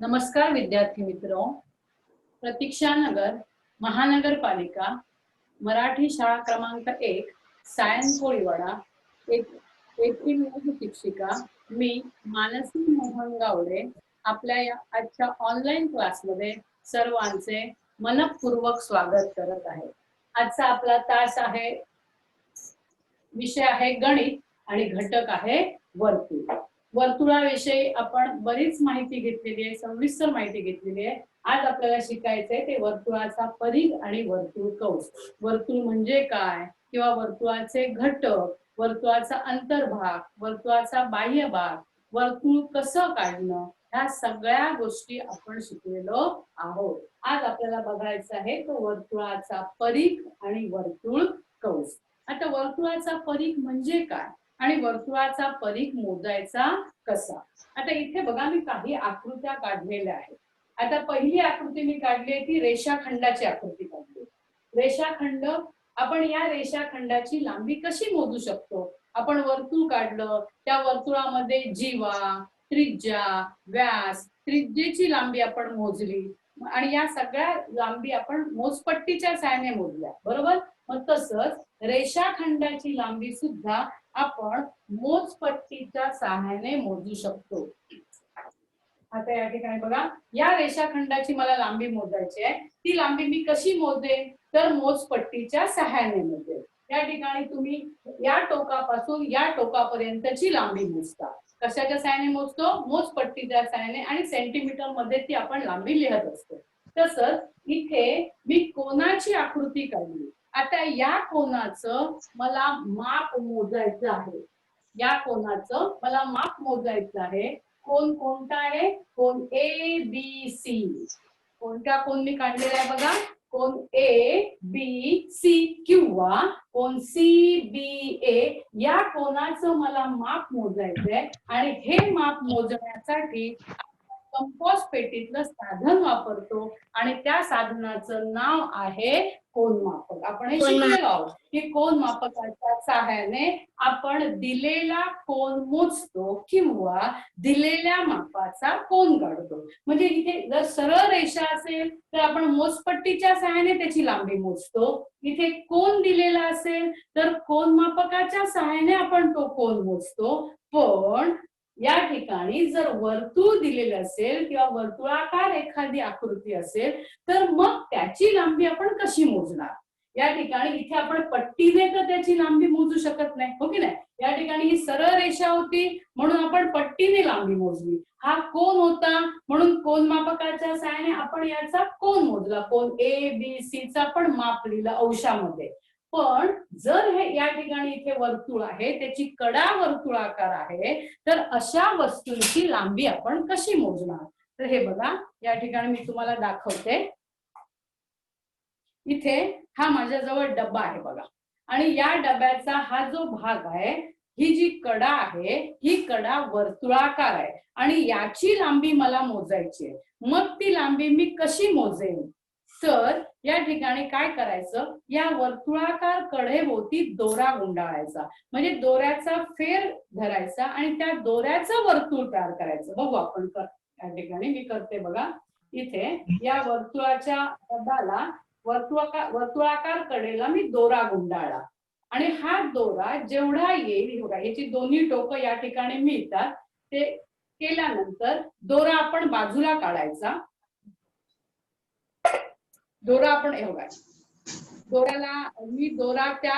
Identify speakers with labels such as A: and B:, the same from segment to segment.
A: नमस्कार विद्यार्थी मित्रो. प्रतीक्षा नगर महानगरपालिका मराठी शाळा क्रमांक 1 सायन कोळीवाडा येथील मूळ शिक्षिका मी मानसी मोहन गावडे आपल्या या आजच्या ऑनलाईन क्लासमध्ये सर्वांचे मनपूर्वक स्वागत करत आहे. आजचा आपला तास आहे, विषय आहे गणित आणि घटक आहे वर्तुळ. वर्तुळाविषयी आपण बरीच माहिती घेतलेली आहे, सविस्तर माहिती घेतलेली आहे. आज आपल्याला शिकायचंय ते वर्तुळाचा परिघ आणि वर्तुळ कंस. वर्तुळ म्हणजे काय किंवा वर्तुळाचे घटक, वर्तुळाचा अंतर्भाग, वर्तुळाचा बाह्य भाग, वर्तुळ कसं काढणं, ह्या सगळ्या गोष्टी आपण शिकलेलो आहोत. आज आपल्याला बघायचं आहे तो वर्तुळाचा परिघ आणि वर्तुळ कंस. आता वर्तुळाचा परिघ म्हणजे काय आणि वर्तुळाचा परिघ मोजायचा कसा. आता इथे बघा मी काही आकृत्या काढलेल्या आहेत. आता पहिली आकृती मी काढली आहे ती रेषाखंडाची आकृती काढली. रेषाखंड, आपण या रेषाखंडाची लांबी कशी मोजू शकतो. आपण वर्तुळ काढलं, त्या वर्तुळामध्ये जीवा, त्रिज्या, व्यास, त्रिज्येची लांबी आपण मोजली आणि या सगळ्या लांबी आपण मोजपट्टीच्या सहाय्याने मोजल्या, बरोबर. मग तसंच रेषाखंडाची लांबी सुद्धा आपण मोजपट्टीच्या सहाय्याने मोजू शकतो. आता या ठिकाणी बघा, या रेषाखंडाची मला लांबी मोजायची आहे. ती लांबी मी कशी मोजेन तर मोजपट्टीच्या सहाय्याने मोजेन. या ठिकाणी तुम्ही या टोकापासून या टोकापर्यंतची लांबी मोजता. कशाच्या सहाय्याने मोजतो, मोजपट्टीच्या सहाय्याने, आणि सेंटीमीटर मध्ये ती आपण लांबी लिहत असतो. तसंच इथे मी कोनाची आकृती काढली. आता या कोनाचं मला माप मोजायचं आहे. या कोनाचं मला माप मोजायचं आहे. कोण कोणता आहे, कोण ए बी सी. कोणता कोण मी काढलेला आहे बघा, कोण ए बी सी किंवा कोण सी बी ए. या कोनाचं मला माप मोजायचंय आणि हे माप मोजण्यासाठी कंपास पेटीतलं साधन वापरतो आणि त्या साधनाचं नाव आहे कोनमापक. आपण हे शिकलेलो आहोत की कोनमापकाच्या सहाय्याने आपण दिलेला कोन मोजतो किंवा दिलेल्या मापाचा कोन काढतो. म्हणजे इथे जर सरळ रेषा असेल तर आपण मोजपट्टीच्या सहाय्याने त्याची लांबी मोजतो. इथे कोन दिलेला असेल तर कोनमापकाच्या सहाय्याने आपण तो कोन मोजतो. पण या ठिकाणी जर वर्तुळ दिलेलं असेल किंवा वर्तुळाकार एखादी आकृती असेल तर मग त्याची लांबी आपण कशी मोजणार. या ठिकाणी इथे आपण पट्टीने तर त्याची लांबी मोजू शकत नाही, हो की नाही. या ठिकाणी ही सरळ रेषा होती म्हणून आपण पट्टीने लांबी मोजली. हा कोन होता म्हणून कोनमापकाच्या सहाय्याने आपण याचा कोन मोजला. कोन ए बी सी चा पण माप लिहिलं अंशामध्ये. पण जर हे या ठिकाणी इथे वर्तुळ आहे, त्याची कडा वर्तुळाकार आहे, तर अशा वस्तूंची लांबी आपण कशी मोजणार. तर हे बघा, या ठिकाणी मी तुम्हाला दाखवते. इथे हा माझ्याजवळ डबा आहे बघा, आणि या डब्याचा हा जो भाग आहे, ही जी कडा आहे ही कडा वर्तुळाकार आहे आणि याची लांबी मला मोजायची आहे. मग ती लांबी मी कशी मोजेन तर या ठिकाणी काय करायचं, या वर्तुळाकार कडेभोवती दोरा गुंडाळायचा. म्हणजे दोऱ्याचा फेर धरायचा आणि त्या दोऱ्याचं वर्तुळ तयार करायचं. बघू आपण या ठिकाणी मी करते बघा. इथे या वर्तुळाच्या डब्याला वर्तुळाकार कडेला मी दोरा गुंडाळला आणि हा दोरा जेवढा येईल बघा, याची दोन्ही टोकं या ठिकाणी मिळतात. ते केल्यानंतर दोरा आपण बाजूला काढायचा. दोरा आपण बघा, दोऱ्याला मी दोरा त्या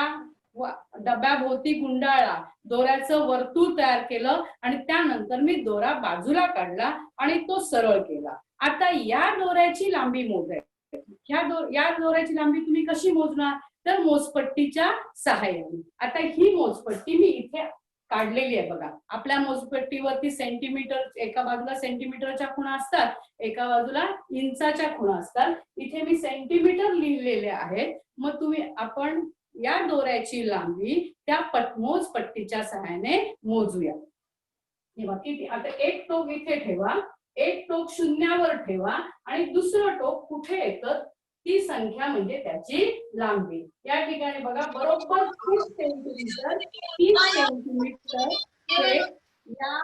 A: डब्याभोवती गुंडाळला, दोऱ्याचं वर्तुळ तयार केलं आणि त्यानंतर मी दोरा बाजूला काढला आणि तो सरळ केला. आता या दोऱ्याची लांबी मोजायची. या दोऱ्याची लांबी तुम्ही कशी मोजणार तर मोजपट्टीच्या सहाय्याने. आता ही मोजपट्टी मी इथे काढलेली आहे बघा. आपल्या मोजपट्टीवरती सेंटीमीटर, एका बाजूला सेंटीमीटरच्या खुणा असतात, एका बाजूला इंचाच्या खुणा असतात. इथे मी सेंटीमीटर लिहिलेले आहेत. मग तुम्ही आपण या दोऱ्याची लांबी त्या मोजपट्टीच्या सहाय्याने मोजूया. किती, आता एक टोक इथे ठेवा, एक टोक शून्यावर ठेवा आणि दुसरं टोक कुठे येतं ती संख्या म्हणजे त्याची लांबी. या ठिकाणी बघा, बरोबर 30 सेंटीमीटर हे या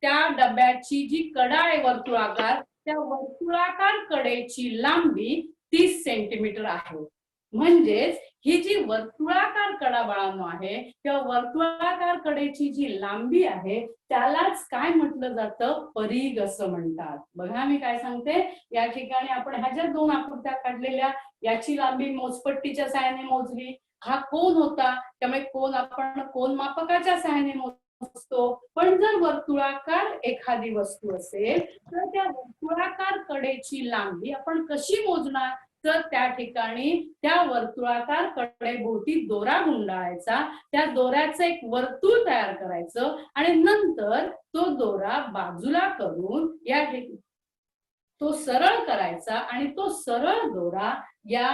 A: त्या डब्याची जी कडा आहे वर्तुळाकार, त्या वर्तुळाकार कडेची लांबी 30 सेंटीमीटर आहे. म्हणजेच ही जी वर्तुळाकार कडा बाळांनो आहे, किंवा वर्तुळाकार कडेची जी लांबी आहे त्यालाच काय म्हटलं जातं, परीघ असं म्हणतात. बघा मी काय सांगते, या ठिकाणी आपण ह्या ज्या दोन आकृत्या काढलेल्या, याची लांबी मोजपट्टीच्या सहाय्याने मोजली. हा कोन होता, त्यामुळे कोन आपण कोन मापकाच्या सहाय्याने मोजतो. पण जर वर्तुळाकार एखादी वस्तू असेल तर त्या वर्तुळाकार कडेची लांबी आपण कशी मोजणार, तर त्या ठिकाणी त्या वर्तुळाकार कडेभोवती दोरा गुंडाळायचा, त्या दोऱ्याचं एक वर्तुळ तयार करायचं आणि नंतर तो दोरा बाजूला करून या ठिकाणी तो सरळ करायचा आणि तो सरळ दोरा या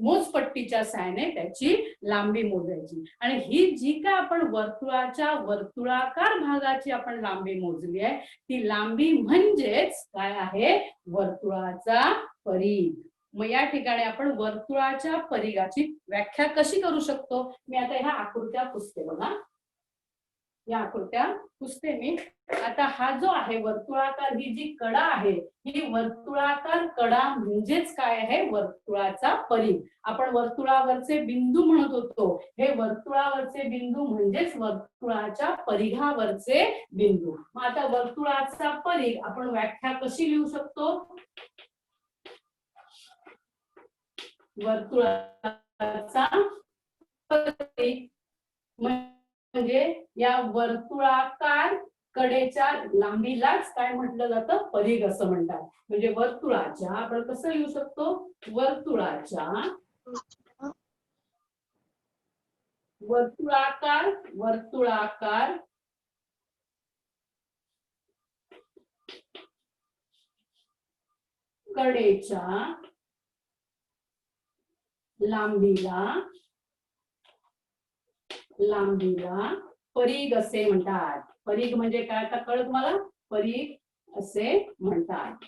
A: मोजपट्टीच्या सहाय्याने त्याची लांबी मोजायची. आणि ही जी काय आपण वर्तुळाच्या वर्तुळाकार भागाची आपण लांबी मोजली आहे, ती लांबी म्हणजेच काय आहे, वर्तुळाचा परीघ. मग या ठिकाणी आपण वर्तुळाच्या परिघाची व्याख्या कशी करू शकतो, मी आता ह्या आकृत्या पुसते. बघा या आकृत्या पुसते मी. आता हा जो आहे वर्तुळाकार, ही जी कडा आहे, ही वर्तुळाकार कडा म्हणजेच काय आहे, वर्तुळाचा परीघ. आपण वर्तुळावरचे बिंदू म्हणत होतो, हे वर्तुळावरचे बिंदू म्हणजेच वर्तुळाच्या परिघावरचे बिंदू. मग आता वर्तुळाचा परीघ आपण व्याख्या कशी लिहू शकतो, वर्तुळाचा परीघ म्हणजे या वर्तुळाकार कडेच्या लांबीलाच काय म्हटलं जातं, परीघ असं म्हणतात. म्हणजे वर्तुळाच्या, आपण कसं लिहू शकतो, वर्तुळाकार कडेच्या लांबीला परीघ असे म्हणतात. परीघ म्हणजे काय, आता कळलं तुम्हाला, परीघ असे म्हणतात.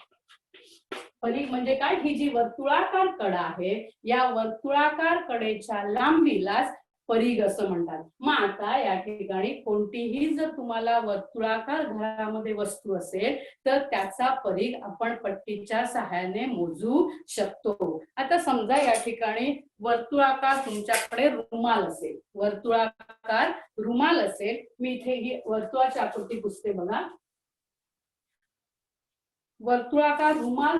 A: परीघ म्हणजे काय, ही जी वर्तुळाकार कडा आहे, या वर्तुळाकार कडेच्या लांबीलाच परीघ असं म्हणतात. मग आता या ठिकाणी कोणतीही जर तुम्हाला वर्तुळाकार घरामध्ये वस्तू असेल तर त्याचा परीघ आपण पट्टीच्या सहाय्याने मोजू शकतो. आता समजा या ठिकाणी वर्तुळाकार तुमच्याकडे रुमाल असेल, वर्तुळाकार रुमाल असेल, मी इथे ही वर्तुळाची आकृती पुसते. बघा वर्तुळाकार रुमाल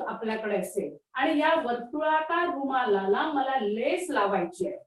A: आपल्याकडे असेल आणि या वर्तुळाकार रुमालाला मला लेस लावायची आहे.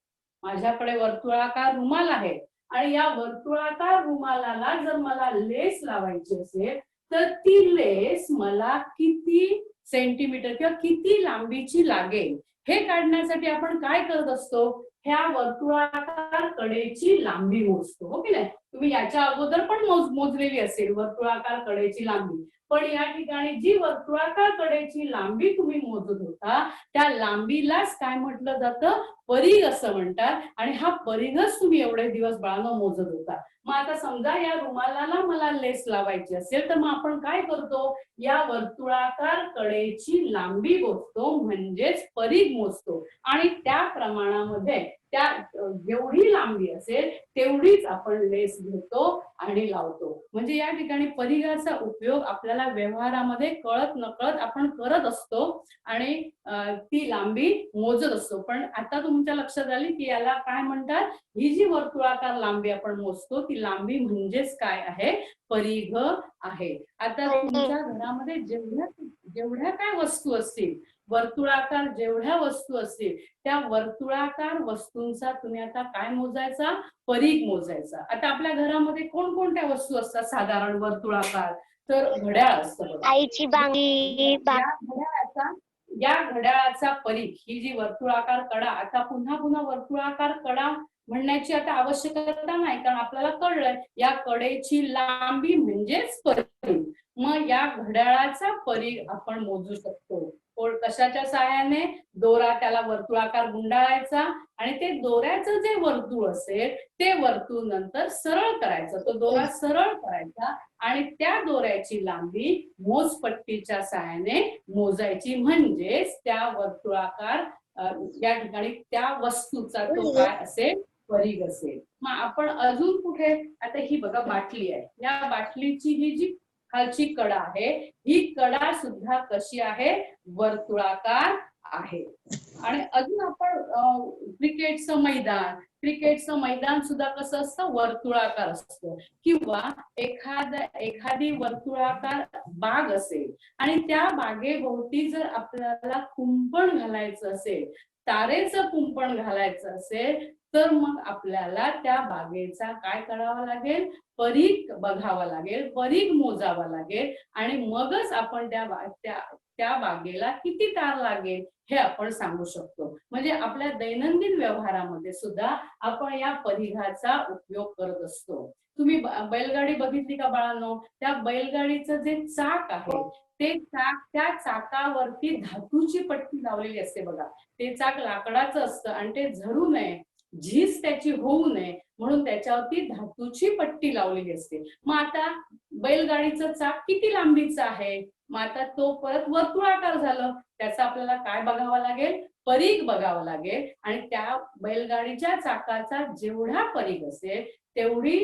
A: माझ्याकडे वर्तुळाकार रुमाल आहे आणि या वर्तुळाकार रुमालाला जर मला लेस लावायची असेल तर ती लेस मला किती सेंटीमीटर किंवा किती लांबीची लागेल हे काढण्यासाठी आपण काय करत असतो, ह्या वर्तुळाकार कडेची लांबी मोजतो, हो की नाही. तुम्ही याच्या अगोदर पण मोजलेली असेल वर्तुळाकार कडेची लांबी, पण या ठिकाणी जी वर्तुळाकार कडेची लांबी तुम्ही मोजत होता त्या लांबीलाच काय म्हटलं जातं, परीघ असं म्हणतात. आणि हा परीघच तुम्ही एवढे दिवस बाळांनो मोजत होता. मग आता समजा या रुमालाला मला लेस लावायची असेल तर मग आपण काय करतो, या वर्तुळाकार कडेची लांबी मोजतो म्हणजेच परीघ मोजतो आणि त्या प्रमाणामध्ये त्या जेवढी लांबी असेल तेवढीच आपण लेस घेतो आणि लावतो. म्हणजे या ठिकाणी परीघाचा उपयोग आपल्याला व्यवहारामध्ये कळत नकळत आपण करत असतो आणि ती लांबी मोजत असतो. पण आता तुमच्या लक्षात आली की याला काय म्हणतात, ही जी वर्तुळाकार लांबी आपण मोजतो ती लांबी म्हणजेच काय आहे, परीघ आहे. आता तुमच्या घरामध्ये जेवढ्या काय वस्तू असतील, वर्तुळाकार जेवढ्या वस्तू असतील त्या वर्तुळाकार वस्तूंचा तुम्ही आता काय मोजायचा, परीघ मोजायचा. आता आपल्या घरामध्ये कोणकोणत्या वस्तू असतात साधारण वर्तुळाकार, तर घड्याळ असतं,
B: आईची बांगडी,
A: या घड्याळाचा परीघ, ही जी वर्तुळाकार कडा, आता पुन्हा पुन्हा वर्तुळाकार कडा म्हणण्याची आता आवश्यकता नाही कारण आपल्याला कळलंय या कडेची लांबी म्हणजेच परीघ. मग या घड्याळाचा परीघ आपण मोजू शकतो कशाच्या सहाय्याने, दोरा त्याला वर्तुळाकार गुंडाळायचा आणि ते दोऱ्याचं जे वर्तुळ असेल ते वर्तुळ नंतर सरळ करायचं, तो दोरा सरळ करायचा आणि त्या दोऱ्याची लांबी मोजपट्टीच्या सहाय्याने मोजायची. म्हणजेच त्या वर्तुळाकार या ठिकाणी त्या वस्तूचा तो काय असेल, परीघ असेल. मग आपण अजून कुठे, आता ही बघा बाटली आहे, या बाटलीची ही जी खालची कडा आहे, ही कडा सुद्धा कशी आहे, वर्तुळाकार आहे. आणि अजून आपण क्रिकेटचं मैदान सुद्धा कसं असतं, वर्तुळाकार असतं. किंवा एखादी वर्तुळाकार बाग असेल आणि त्या बागेभोवती जर आपल्याला कुंपण घालायचं असेल, तारेचं कुंपण घालायचं असेल, तर मग आपल्याला त्या बागेचा काय करावा लागेल, परीघ बघावा लागेल, परीघ मोजावा लागेल आणि मगच आपण त्या बागेला किती तार लागेल हे आपण सांगू शकतो. म्हणजे आपल्या दैनंदिन व्यवहारामध्ये सुद्धा आपण या परीघाचा उपयोग करत असतो. तुम्ही बैलगाडी बघितली का बाळांनो? त्या बैलगाडीचं जे चाक आहे, त्या चाकावरती धातूची पट्टी लावलेली असते बघा. ते चाक लाकडाचं असतं आणि ते झडू नये, झीज त्याची होऊ नये म्हणून त्याच्यावरती धातूची पट्टी लावलेली असते. मग आता बैलगाडीचं चाक किती लांबीचं आहे, मग आता तो परत वर्तुळाकार झालं, त्याचा आपल्याला काय बघावं लागेल, परीघ बघावं लागेल. आणि त्या बैलगाडीच्या चाकाचा जेवढा परीघ असेल तेवढी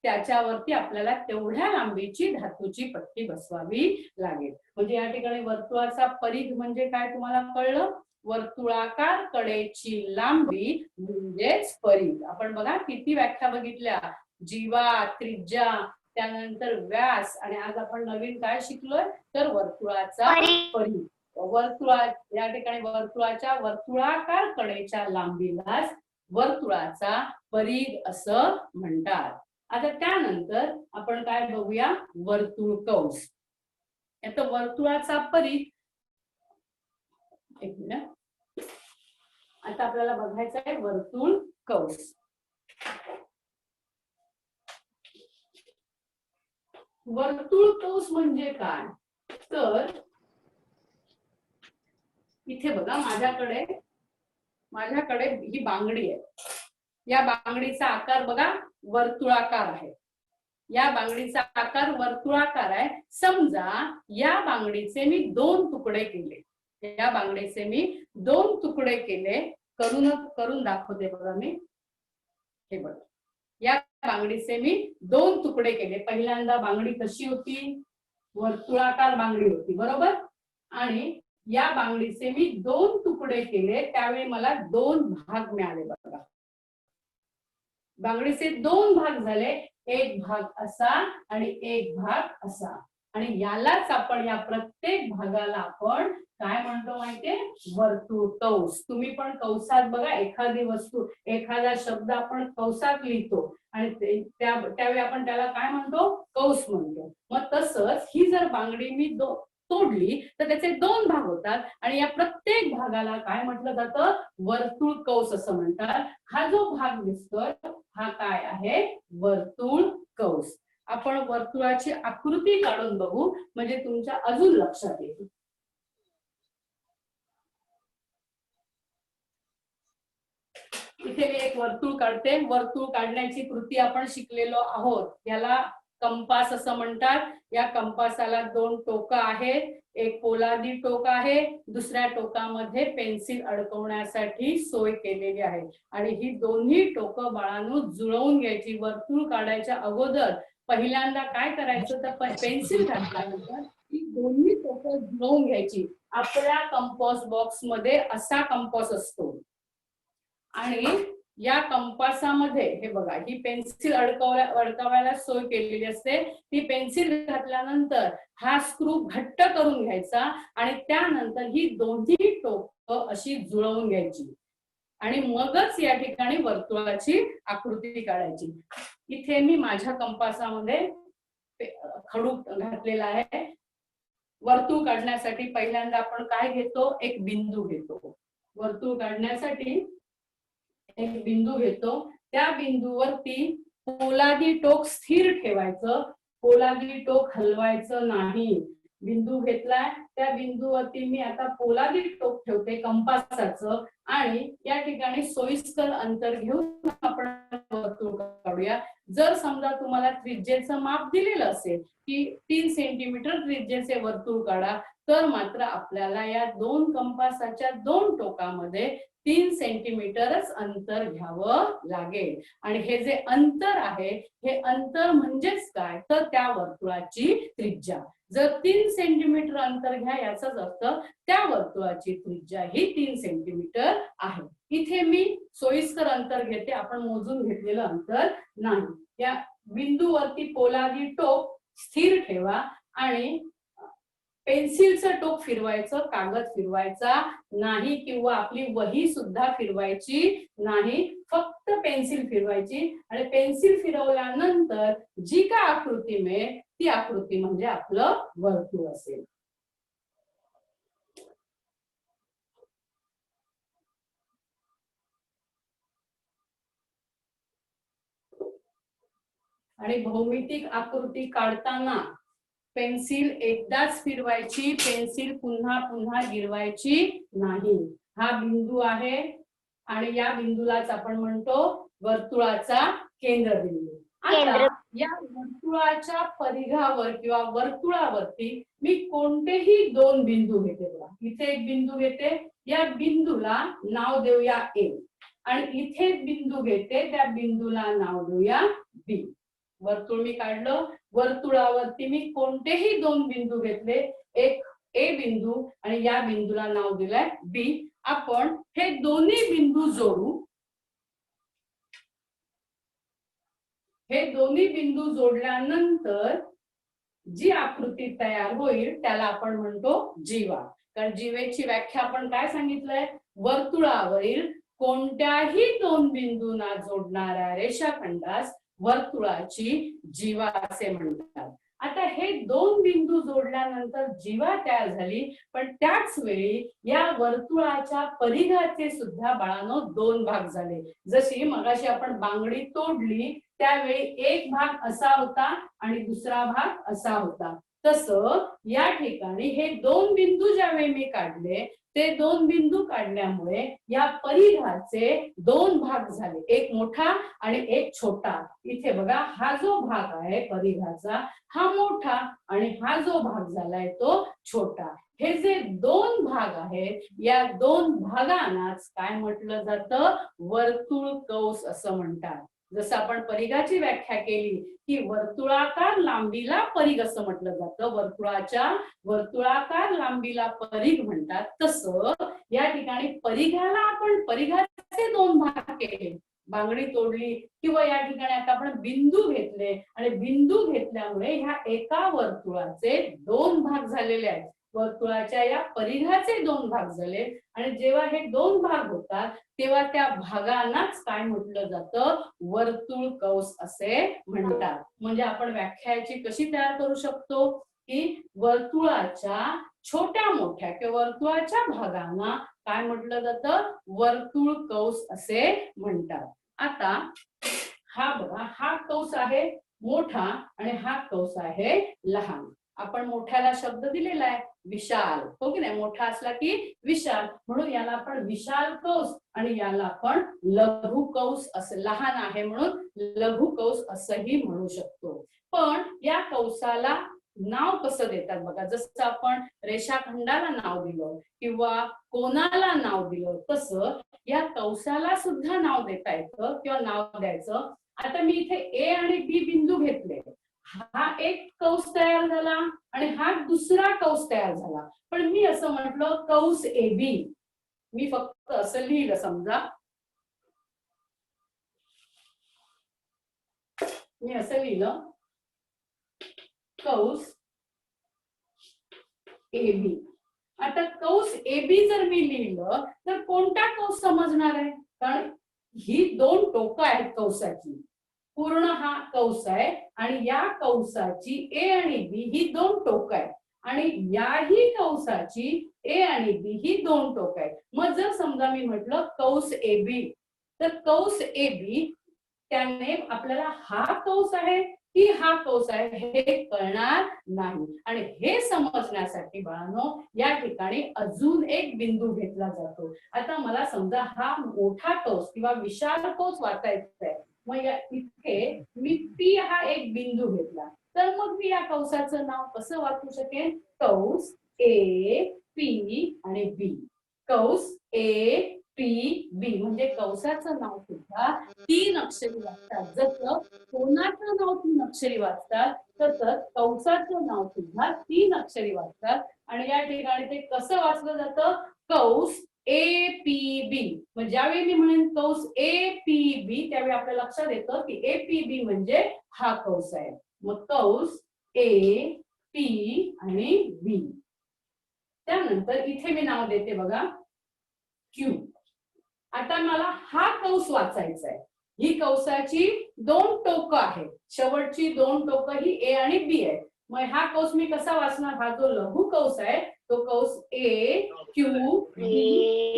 A: त्याच्यावरती आपल्याला तेवढ्या लांबीची धातूची पट्टी बसवावी लागेल. म्हणजे या ठिकाणी वर्तुळाचा परीघ म्हणजे काय तुम्हाला कळलं, वर्तुळाकार कडेची लांबी म्हणजेच परीघ. आपण बघा किती व्याख्या बघितल्या, जीवा, त्रिज्या, त्यानंतर व्यास, आणि आज आपण नवीन काय शिकलोय, तर वर्तुळाचा परीघ. या ठिकाणी वर्तुळाकार कडेच्या लांबीलाच वर्तुळाचा परीघ असं म्हणतात. आता त्यानंतर आपण काय बघूया, वर्तुळ कंस. आता वर्तुळाचा परीघ, एक मिनिट, आता आपल्याला बघायचं आहे वर्तुळ कंस. वर्तुळ कंस म्हणजे काय, तर इथे बघा माझ्याकडे ही बांगडी आहे. या बांगडीचा आकार बघा वर्तुळाकार आहे. या बांगडीचा आकार वर्तुळाकार आहे. समजा या बांगडीचे मी 2 तुकडे केले. या बांगडीचे मी 2 तुकडे केले. करून दाखवते बघा मी. हे बघा, या बांगडीचे मी 2 तुकडे केले. पहिल्यांदा बांगडी कशी होती, वर्तुळाकार बांगडी होती, बरोबर. आणि या बांगडीचे मी 2 तुकडे केले, त्यावेळी मला 2 भाग मिळाले बघा. बांगडीचे 2 भाग झाले, एक भाग असा आणि एक भाग असा. आणि यालाच आपण, या प्रत्येक भागाला आपण काय म्हणतो माहितीये, वर्तुळ कंस. तुम्ही पण कंसात बघा, एखादी वस्तू, एखादा शब्द आपण कंसात लिहितो आणि त्यावेळी आपण त्याला काय म्हणतो, कंस म्हणतो. मग तसंच ही जर बांगडी मी तोडली तर त्याचे 2 भाग होतात आणि या प्रत्येक भागाला काय म्हटलं जातं, वर्तुळ कंस असं म्हणतात. हा जो भाग दिसतोय हा काय आहे, वर्तुळ कंस. आपण वर्तुळाची आकृती काढून बघू म्हणजे तुमच्या अजून लक्षात येईल. इथे मी एक वर्तुळ काढते. वर्तुळ काढण्याची कृती आपण शिकलेलो आहोत. याला कंपास असं म्हणतात. या कंपासाला 2 टोकं आहेत. एक पोलादी टोक आहे, दुसऱ्या टोकामध्ये पेन्सिल अडकवण्यासाठी सोय केलेली आहे. आणि ही दोन्ही टोकं बाळांनो जुळवून घ्यायची. वर्तुळ काढायच्या अगोदर पहिल्यांदा काय करायचं, तर पेन्सिल घातल्यानंतर ही दोन्ही टोकं जुळवून घ्यायची. आपल्या कंपास बॉक्स मध्ये असा कंपास असतो आणि या कंपासामध्ये हे बघा, ही पेन्सिल अडकवायला सोय केलेली असते. ती पेन्सिल घातल्यानंतर हा स्क्रू घट्ट करून घ्यायचा आणि त्यानंतर ही दोन्ही टोकं अशी जुळवून घ्यायची आणि मगच या ठिकाणी वर्तुळाची आकृती काढायची. इथे मी माझ्या कंपासामध्ये खडू घातलेला आहे. वर्तुळ काढण्यासाठी पहिल्यांदा आपण काय घेतो, एक बिंदू घेतो. वर्तुळ काढण्यासाठी एक बिंदू घेतो. त्या बिंदूवरती पोलादी टोक स्थिर ठेवायचं, पोलादी टोक हलवायचं नाही. बिंदू घेतलाय, त्या बिंदूवरती मी आता पोलादी टोक ठेवते कंपासाचं आणि या ठिकाणी सोयीस्कर अंतर घेऊन आपण वर्तुळ काढूया. जर समजा तुम्हाला त्रिज्येचं माप दिलेलं असेल की 3 सेंटीमीटर त्रिज्येचे वर्तुळ काढा, तर मात्र आपल्याला या दोन कंपासाच्या दोन टोकामध्ये 3 सेंटीमीटरच अंतर घ्यावं लागेल. आणि हे जे अंतर आहे हे अंतर म्हणजेच काय, तर त्या वर्तुळाची त्रिज्या. जर 3 सेंटीमीटर अंतर घ्या याचाच अर्थ त्या वर्तुळाची त्रिज्या ही 3 सेंटीमीटर आहे. इथे मी सोयीस्कर अंतर घेते, आपण मोजून घेतलेलं अंतर नाही. या बिंदूवरती पोलादी टोक स्थिर ठेवा आणि पेन्सिलचं टोक फिरवायचं, कागद फिरवायचा नाही किंवा आपली वही सुद्धा फिरवायची नाही, फक्त पेन्सिल फिरवायची. आणि पेन्सिल फिरवल्यानंतर जी काय आकृती मिळेल ती आकृती म्हणजे आपलं वर्तुळ असेल. आणि भौमितिक आकृती काढताना पेन्सिल एकदाच फिरवायची, पेन्सिल पुन्हा पुन्हा गिरवायची नाही. हा बिंदू आहे आणि या बिंदूलाच आपण म्हणतो वर्तुळाचा केंद्रबिंदू. आता या वर्तुळाच्या परिघावर किंवा वर्तुळावरती मी कोणतेही दोन बिंदू घेते. बघा, इथे एक बिंदू घेते, या बिंदूला नाव देऊया ए. आणि इथे बिंदू घेते, त्या बिंदूला नाव देऊया बी. वर्तुळ मी काढलं, वर्तुळावरती मी कोणतेही दोन बिंदू घेतले, एक ए बिंदू आणि या बिंदूला नाव दिलंय बी. आपण हे दोन्ही बिंदू जोडू. हे दोन्ही बिंदू जोडल्यानंतर जी आकृती तयार होईल त्याला आपण म्हणतो जीवा. कारण जीवेची व्याख्या आपण काय सांगितलंय, वर्तुळावरील कोणत्याही दोन बिंदूंना जोडणाऱ्या रेषाखंडास वर्तुळाची जीवा असे म्हणतात. आता हे दोन बिंदू जोडल्यानंतर जीवा तयार झाली, पण त्याच वेळी या वर्तुळाच्या परिघाचे सुद्धा बाळांनो दोन भाग झाले. जशी मगाशी आपण बांगडी तोडली त्यावेळी एक भाग असा होता आणि दुसरा भाग असा होता, तसं या ठिकाणी हे दोन बिंदू ज्यावेळी मी काढले ते दोन बिंदू काढल्यामुळे या परिघाचे दोन भाग झाले, एक मोठा आणि एक छोटा. इथे बघा, हा जो भाग आहे परिघाचा हा मोठा आणि हा जो भाग झालाय तो छोटा. हे जे दोन भाग आहेत या दोन भागांनाच काय म्हटलं जातं, वर्तुळ कौस असं म्हणतात. जसं आपण परिघाची व्याख्या केली की वर्तुळाकार लांबीला परिघ असं म्हटलं जातं, वर्तुळाकार लांबीला परिघ म्हणतात, तसं या ठिकाणी परिघाला आपण परिघाचे दोन भाग केले, बांगडी तोडली किंवा या ठिकाणी आता आपण बिंदू घेतले आणि बिंदू घेतल्यामुळे ह्या एका वर्तुळाचे दोन भाग झालेले आहेत. वर्तुळाच्या या परिघाचे दोन भाग झाले आणि जेव्हा हे दोन भाग होतात तेव्हा त्या भागांनाच काय म्हटलं जातं, वर्तुळ कौस असे म्हणतात. म्हणजे आपण व्याख्याची कशी तयार करू शकतो की वर्तुळाच्या छोट्या मोठ्या किंवा वर्तुळाच्या भागांना काय म्हटलं जातं, वर्तुळ कौस असे म्हणतात. आता हा बघा, हा कौस आहे मोठा आणि हा कौस आहे लहान. आपण मोठ्याला शब्द दिलेला आहे विशाल, हो की नाही, मोठा असला की विशाल, म्हणून याला आपण विशाल कौस आणि याला आपण लघु कौस असं, लहान आहे म्हणून लघु कौस असंही म्हणू शकतो. पण या कौसाला नाव कसं देतात बघा, जसं आपण रेषाखंडाला नाव दिलं किंवा कोणाला नाव दिलं तसं या कौसाला सुद्धा नाव देता येतं किंवा नाव द्यायचं. आता मी इथे ए आणि बी बिंदू घेतले, हा एक कौस तयार झाला आणि हा दुसरा कौस तयार झाला, पण मी असं म्हटलं कौस ए बी. मी फक्त असं लिहिलं, समजा मी असं लिहिलं कौस ए बी. आता कौस ए बी जर मी लिहिलं तर कोणता कौस समजणार आहे, कारण ही दोन टोकं आहेत कौसाची, पूर्ण हा कौस आहे आणि या कौसाची ए आणि बी ही दोन टोकं आहेत आणि याही कौसाची ए आणि बी ही दोन टोकं आहेत. मग जर समजा मी म्हटलं कौस ए बी, तर कौस ए बी त्याने आपल्याला हा कौस आहे की हा कौस आहे हे कळणार नाही. आणि हे समजण्यासाठी बाळांनो या ठिकाणी अजून एक बिंदू घेतला जातो. आता मला समजा हा मोठा कौस किंवा विशाल कौस वाचायचा आहे, मग या इथे मी पी हा एक बिंदू घेतला, तर मग मी या कौसाचं नाव कसं वाचू शकेन, कौस ए पी आणि बी. कौस ए पी बी म्हणजे कौसाचं नाव सुद्धा 3 अक्षरी वाचतात. जसं कोणाचं नाव 3 अक्षरी वाचतात तसंच कौसाचं नाव सुद्धा 3 अक्षरी वाचतात. आणि या ठिकाणी ते कसं वाचलं जातं? कौस ए पी बी. मग ज्यावेळी मी म्हणेन कौस ए पी बी त्यावेळी आपल्या लक्षात येतं की ए पी बी म्हणजे हा कौस आहे. मग कौस ए पी आणि बी. त्यानंतर इथे मी नाव देते बघा क्यू. आता मला हा कौस वाचायचा आहे. ही कौसाची 2 टोकं आहेत. शेवटची 2 टोकं ही ए आणि बी आहे. मग हा कौस मी कसा वाचणार? हा जो लघु कौस आहे तो कौस ए क्यू बी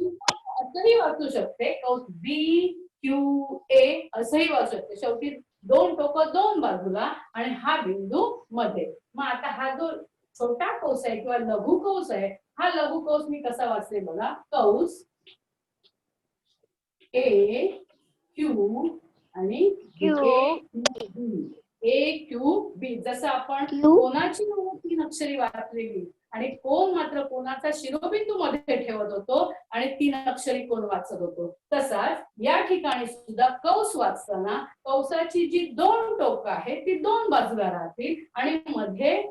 A: असंही वाचू शकते. कौस बी क्यू ए असंही वाचू शकते. शेवटी 2 टोकं 2 बाजूला आणि हा बिंदू मध्ये. मग आता हा जो छोटा कौस आहे किंवा लघु कौस आहे हा लघु कौस मी कसा वाचते बघा. कौस ए क्यू आणि ए क्यू बी. जसं आपण कोणाची 3 अक्षरी वाचलेली आणि कोण मात्र कोणाचा शिरोबिंदू मध्ये ठेवत होतो आणि 3 अक्षरी कोण वाचत होतो तसाच या ठिकाणी सुद्धा कौस वाचताना कौसाची जी 2 टोकं आहेत ती 2 बाजूला राहतील आणि मध्ये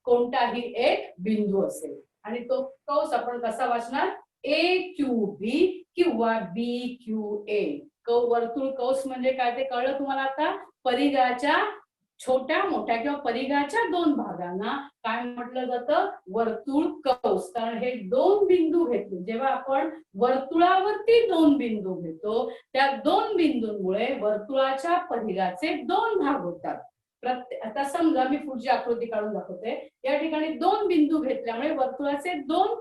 A: कोणताही एक बिंदू असेल. आणि तो कौस आपण कसा वाचणार? ए क्यू बी किंवा बी क्यू ए. वर्तुळ कौस म्हणजे काय ते कळलं तुम्हाला आता? परिघाच्या छोट्या मोठ्या किंवा परिघाच्या 2 भागांना काय म्हटलं जातं? वर्तुळ कौस. कारण हे 2 बिंदू घेतले. जेव्हा आपण वर्तुळावरती 2 बिंदू घेतो त्या 2 बिंदूंमुळे वर्तुळाच्या परिघाचे 2 भाग होतात. आता समजा मी पुढची आकृती काढून दाखवते. या ठिकाणी 2 बिंदू घेतल्यामुळे वर्तुळाचे 2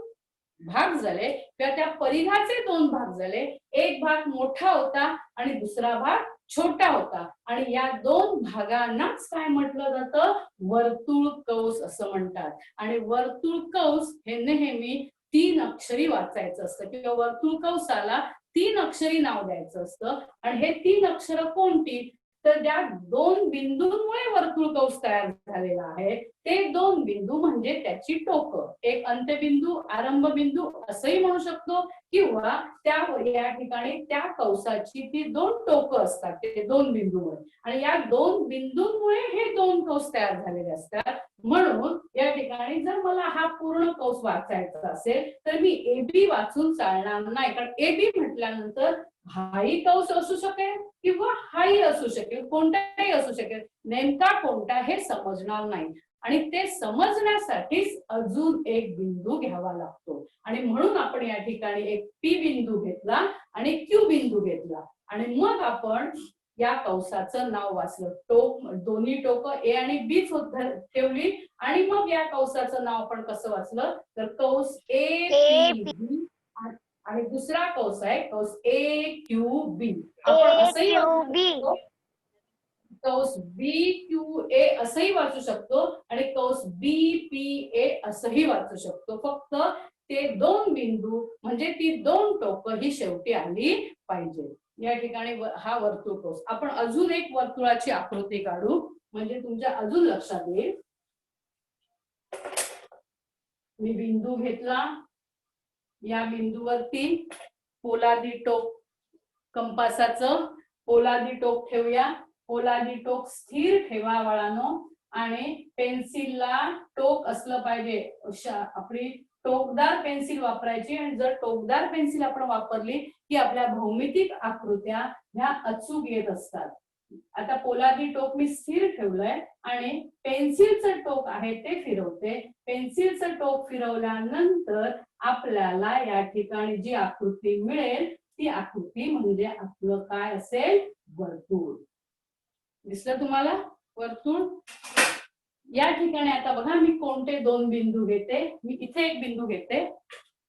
A: भाग झाले किंवा त्या परिघाचे 2 भाग झाले. एक भाग मोठा होता आणि दुसरा भाग छोटा होता आणि या 2 भागांनाच काय म्हटलं जातं? वर्तुळ कौस असं म्हणतात. आणि वर्तुळ कौस हे नेहमी 3 अक्षरी वाचायचं असतं किंवा वर्तुळ कौसाला 3 अक्षरी नाव द्यायचं असतं. आणि हे 3 अक्षर कोणती? तर ज्या 2 बिंदूंमुळे वर्तुळ कौस तयार झालेला आहे ते 2 बिंदू म्हणजे त्याची टोकं. एक अंत्यबिंदू आरंभ बिंदू असंही म्हणू शकतो किंवा त्या या ठिकाणी त्या कौसाची ती 2 टोकं असतात ते 2 बिंदूमुळे. आणि या 2 बिंदूंमुळे हे 2 कौस तयार झालेले असतात. म्हणून या ठिकाणी जर मला हा पूर्ण कौस वाचायचा असेल तर मी एबी वाचून चालणार नाही. कारण एबी म्हटल्यानंतर हाही कौस असू शकेल किंवा हाही असू शकेल. कोणताही असू शकेल. नेमका कोणता हे समजणार नाही. आणि ते समजण्यासाठीच अजून एक बिंदू घ्यावा लागतो. आणि म्हणून आपण या ठिकाणी एक पी बिंदू घेतला आणि क्यू बिंदू घेतला आणि मग आपण या कौसाचं नाव वाचलं. दोन्ही टोकं ए आणि बी ठेवली आणि मग या कौसाचं नाव आपण कसं वाचलं? तर कौस ए पी बी आणि दुसरा कौस आहे कौस ए क्यू बी. आपण असंही कौस बी क्यू ए असंही वाचू शकतो आणि कौस बी पी ए असंही वाचू शकतो. फक्त ते 2 बिंदू म्हणजे ती 2 टोकं ही शेवटी आली पाहिजे. या ठिकाणी हा वर्तुळ कौस. आपण अजून एक वर्तुळाची आकृती काढू म्हणजे तुमच्या अजून लक्षात येईल. मी बिंदू घेतला. या बिंदूवरती पोलादी टोक कंपासाचं पोलादी टोक ठेवूया. पोलादी टोक स्थिर ठेवा बाळांनो आणि पेन्सिलला टोक असलं पाहिजे. आपली टोकदार पेन्सिल वापरायची आणि जर टोकदार पेन्सिल आपण वापरली की आपल्या भौमितिक आकृत्या ह्या अचूक येत असतात. आता पोलादी टोक मी स्थिर ठेवलंय आणि पेन्सिलचं टोक आहे ते फिरवते. पेन्सिलचं टोक फिरवल्यानंतर आपल्याला या ठिकाणी जी आकृती मिळेल ती आकृती म्हणजे आपलं काय असेल? वर्तुळ. दिसलं तुम्हाला वर्तुळ? या ठिकाणी आता बघा मी कोणते 2 बिंदू घेते. मी इथे एक बिंदू घेते.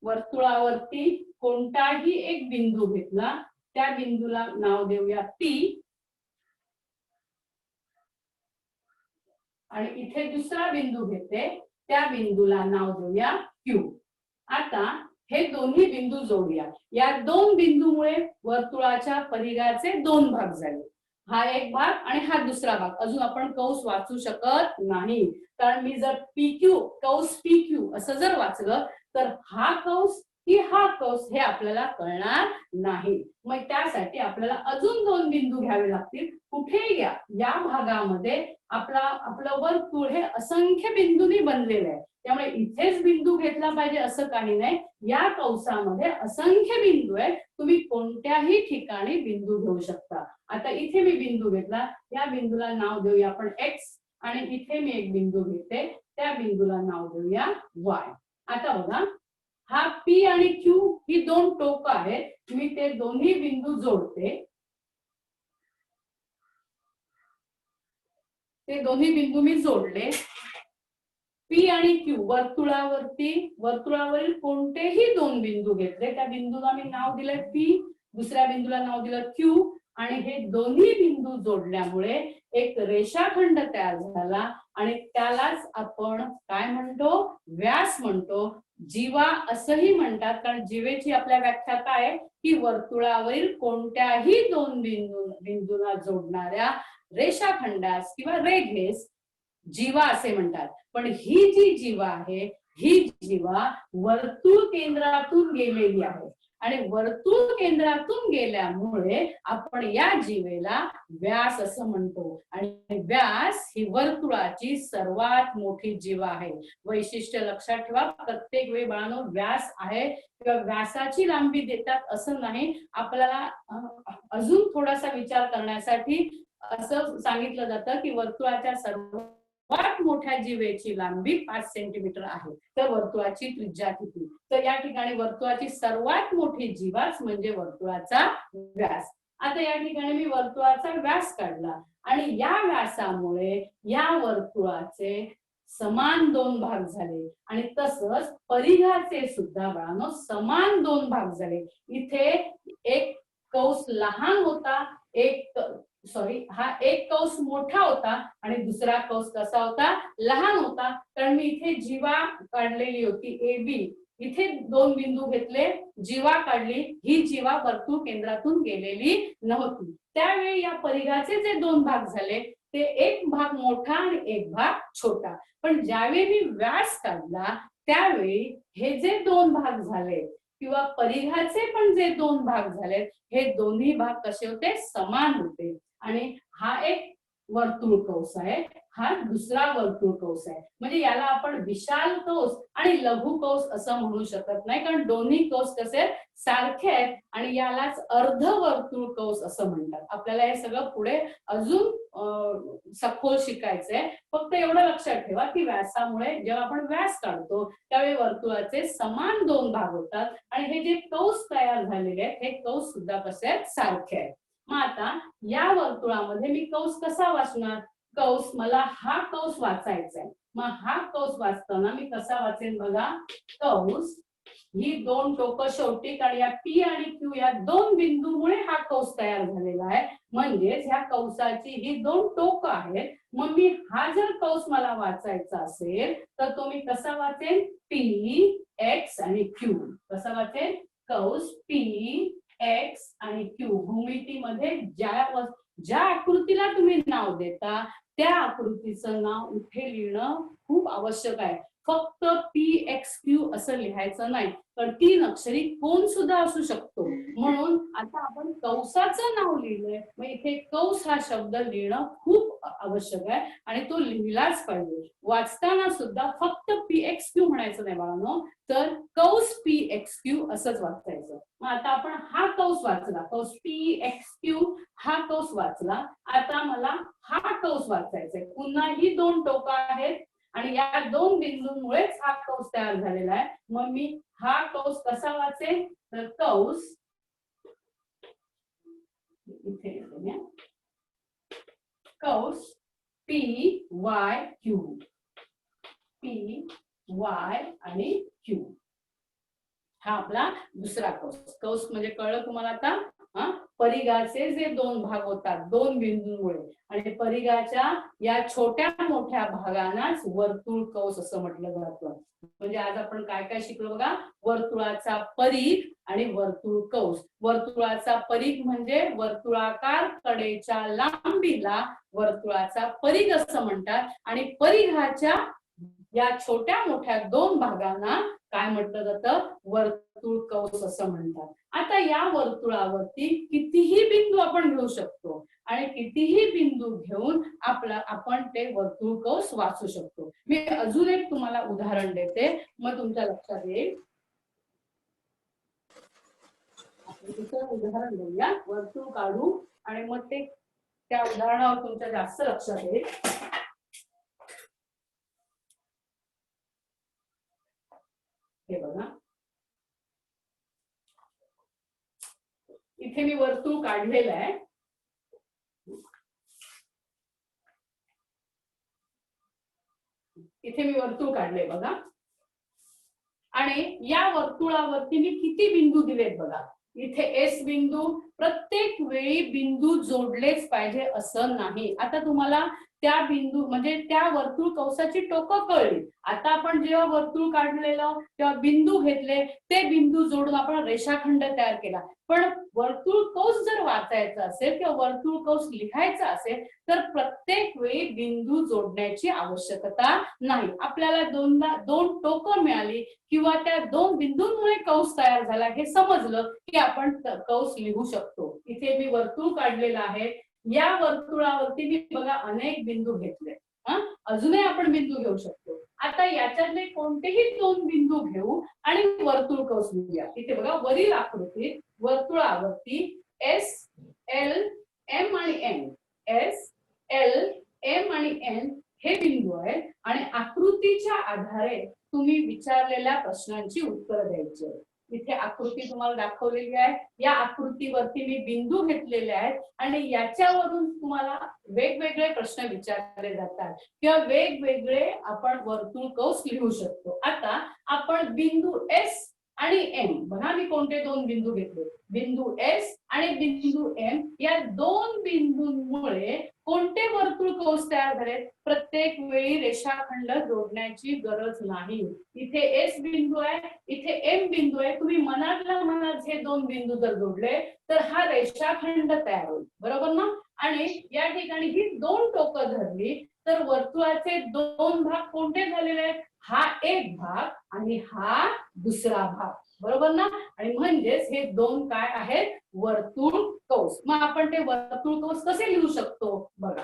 A: वर्तुळावरती कोणताही एक बिंदू घेतला. त्या बिंदूला नाव देऊया पी आणि इथे दुसरा बिंदू घेते. त्या बिंदूला नाव देऊया क्यू. आता हे दोन्ही बिंदू जोडूया. या 2 बिंदूमुळे वर्तुळाच्या परिघाचे 2 भाग झाले. हा एक भाग आणि हा दुसरा भाग. अजून आपण कौस वाचू शकत नाही. कारण मी जर PQ कौस PQ असं जर वाचलं तर हा कौस की हा कौस हे आपल्याला कळणार नाही. मग त्यासाठी आपल्याला अजून 2 बिंदू घ्यावे लागतील. कुठे घ्या, या भागामध्ये आपलं वर्तुळ हे असंख्य बिंदूंनी बनलेलं आहे. त्यामुळे इथेच बिंदू घेतला पाहिजे असं काही नाही. या कौसामध्ये असंख्य बिंदू आहेत. तुम्ही कोणत्याही ठिकाणी बिंदू घेऊ शकता. आता इथे मी बिंदू घेतला, या बिंदूला नाव देऊया आपण X आणि इथे मी एक बिंदू घेते, त्या बिंदूला नाव देऊया Y. आता बघा, हा P आणि Q ही 2 टोक आहेत. मी ते दोन्ही बिंदू जोडते. ते दोन्ही बिंदू मी जोडले. P आणि Q वर्तुळावरील कोणतेही 2 बिंदू घेतले, त्या बिंदूला मी नाव दिलंय P, दुसऱ्या बिंदूला नाव दिलं Q आणि हे दोन्ही बिंदू जोडल्यामुळे एक रेषाखंड तयार झाला आणि त्यालाच आपण काय म्हणतो, व्यास म्हणतो. जीवा असंही म्हणतात, कारण जीवेची आपल्या व्याख्या काय आहे की वर्तुळावरील कोणत्याही 2 बिंदूंना जोडणाऱ्या रेषाखंडास किंवा रेघेस जीवा असे म्हणतात. पण ही जी जीवा आहे, ही जीवा वर्तुळ केंद्रातून गेलेली आहे आणि वर्तुळ केंद्रातून गेल्यामुळे आपण या जीवेला व्यास असं म्हणतो. आणि व्यास ही वर्तुळाची सर्वात मोठी जीवा आहे. वैशिष्ट्य लक्षात ठेवा, प्रत्येक वेळी बाळांनो व्यास आहे किंवा व्यासाची लांबी देतात असं नाही. आपल्याला अजून थोडासा विचार करण्यासाठी असं सांगितलं जातं की वर्तुळाच्या सर्वात मोठ्या जीवेची लांबी 5 सेंटीमीटर आहे. तर वर्तुळाची त्रिज्या किती? तर या ठिकाणी वर्तुळाची सर्वात मोठी जीवाच म्हणजे वर्तुळाचा व्यास. आता या ठिकाणी मी वर्तुळाचा व्यास काढला आणि या व्यासामुळे या वर्तुळाचे समान 2 भाग झाले आणि तसंच परिघाचे सुद्धा बाळांनो समान 2 भाग झाले. इथे एक कौस लहान होता, हा एक कौस मोठा होता आणि दुसरा कौस कसा होता, लहान होता. कारण मी इथे जीवा काढलेली होती AB, इथे 2 बिंदू घेतले, जीवा काढली. ही जीवा वर्तुळ केंद्रातून गेलेली नव्हती. त्यावेळी या परिघाचे जे 2 भाग झाले ते एक भाग मोठा आणि एक भाग छोटा. पण ज्यावेळी मी व्यास काढला त्यावेळी हे जे 2 भाग झाले किंवा परिघाचे पण जे 2 भाग झाले, हे दोन्ही भाग कसे होते, समान होते. आणि हा एक वर्तुळ कौस आहे, हा दुसरा वर्तुळ कौस आहे. म्हणजे याला आपण विशाल कौस आणि लघु कौस असं म्हणू शकत नाही, कारण दोन्ही कौस कसे सारखे आहेत आणि यालाच अर्धवर्तुळ कौस असं म्हणतात. आपल्याला हे सगळं पुढे अजून सखोल शिकायचंय. फक्त एवढं लक्षात ठेवा की व्यासामुळे जेव्हा आपण व्यास काढतो त्यावेळी वर्तुळाचे समान 2 भाग होतात आणि हे जे कौस तयार झालेले आहेत हे कौस सुद्धा कसे आहेत, सारखे आहेत. मग आता या वर्तुळामध्ये मी कौस कसा वाचणार? कौस मला हा कौस वाचायचा आहे. मग हा कौस वाचताना मी कसा वाचेन बघा, कौस ही 2 टोकं शेवटी, कारण या P आणि Q या 2 बिंदूमुळे हा कौस तयार झालेला आहे. म्हणजेच ह्या कौसाची ही 2 टोकं आहेत. मग मी हा जर कौस मला वाचायचा असेल तर तो मी कसा वाचेन, P X आणि Q. कसा वाचेन, कौस P X आणि Q. भूमितीमध्ये ज्या आकृतीला तुम्ही नाव देता त्या आकृतीचं नाव इथे लिहिणं खूप आवश्यक आहे. फक्त PXQ असं लिहायचं नाही, तर 3 अक्षरी कोण सुद्धा असू शकतो. म्हणून आता आपण कौसाचं नाव लिहिलंय, मग इथे कौस हा शब्द लिहिणं खूप आवश्यक आहे आणि तो लिहिलाच पाहिजे. वाचताना सुद्धा फक्त PXQ म्हणायचं नाही बाळांनो, तर कौस PXQ असंच वाचायचं. मग आता आपण हा कौस वाचला, कौस PXQ हा कौस वाचला. आता मला हा कौस वाचायचा आहे. पुन्हा ही 2 टोकं आहेत आणि या 2 बिंदूंमुळेच हा कौस तयार झालेला आहे. मग मी हा कौस कसा वाचेन, तर कौस इथे कौस PYQ, PY आणि Q. हा आपला दुसरा कौस. कौस म्हणजे कळलं तुम्हाला आता? परिघाचे जे दोन भाग होतात दोन बिंदूंमुळे, आणि परिघाच्या या छोट्या मोठ्या भागांनाच वर्तुळ कौस असं म्हटलं जातं. म्हणजे आज आपण काय काय शिकलो बघा, वर्तुळाचा परिघ आणि वर्तुळ कौस. वर्तुळाचा परिघ म्हणजे वर्तुळाकार कडेच्या लांबीला वर्तुळाचा परिघ असं म्हणतात, आणि परिघाच्या या छोट्या मोठ्या दोन भागांना काय म्हटलं जातं, वर्तुळ कौस असं म्हणतात. आता या वर्तुळावरती कितीही बिंदू आपण घेऊ शकतो आणि कितीही बिंदू घेऊन आपण ते वर्तुळ कौस वाचू शकतो. मी अजून एक तुम्हाला उदाहरण देते, मग तुमच्या लक्षात येईल. आपण उदाहरण घेऊया, वर्तुळ काढू आणि मग ते त्या उदाहरणावर तुमच्या जास्त लक्षात येईल. हे बघा, इथे मी वर्तुळ काढलेलं आहे. इथे मी वर्तुळ काढले बघा, आणि या वर्तुळावरती मी किती बिंदू दिलेत बघा. इथे एस बिंदू, प्रत्येक वेळी बिंदू जोडलेच पाहिजे असं नाही. आता तुम्हाला त्या बिंदू म्हणजे त्या वर्तुळ कौसाची टोकं कळली. आता आपण जेव्हा वर्तुळ काढलेलं तेव्हा बिंदू घेतले, ते बिंदू जोडून आपण रेषाखंड तयार केला. पण वर्तुळ कौस जर वाचायचा असेल किंवा वर्तुळ कौस लिहायचा असेल तर प्रत्येक वेळी बिंदू जोडण्याची आवश्यकता नाही. आपल्याला दोन टोकं मिळाली किंवा त्या दोन बिंदूंमुळे कौस तयार झाला हे समजलं की आपण कौस लिहू शकतो. इथे मी वर्तुळ काढलेलं आहे, या वर्तुळावरती मी बघा अनेक बिंदू घेतले. अजूनही आपण बिंदू घेऊ शकतो. आता याच्यातले कोणतेही दोन बिंदू घेऊ आणि वर्तुळ कौस लिहूया. इथे बघा वरील आकृतीत वर्तुळावरती एस, एल, एम आणि एन, एस, एल, एम आणि एन हे बिंदू आहेत, आणि आकृतीच्या आधारे तुम्ही विचारलेल्या प्रश्नांची उत्तर द्यायची. इथे आकृती तुम्हाला दाखवलेली आहे, या आकृतीवरती मी बिंदू घेतलेले आहेत आणि याच्यावरून तुम्हाला वेगवेगळे प्रश्न विचारले जातात किंवा वेगवेगळे आपण वर्तुळ कौस लिहू शकतो. आता आपण बिंदू एस आणि एम, बघा मी कोणते दोन बिंदू घेतले, बिंदू एस आणि बिंदू एम, या दोन बिंदूंमुळे कोणते वर्तुळ कौस तयार झाले. प्रत्येक वेळी रेषाखंड जोडण्याची गरज नाही. इथे एस बिंदू आहे, इथे एम बिंदू आहे, तुम्ही मनातल्या मनात हे दोन बिंदू जर जोडले तर हा रेषाखंड तयार होईल, बरोबर ना. आणि या ठिकाणी ही दोन टोकं धरली तर वर्तुळाचे दोन भाग कोणते झालेले आहेत, हा एक भाग आणि हा दुसरा भाग, बरोबर ना. आणि म्हणजेच हे दोन काय आहेत, वर्तुळ कौस. मग आपण ते वर्तुळ कौस कसे लिहू शकतो बघा.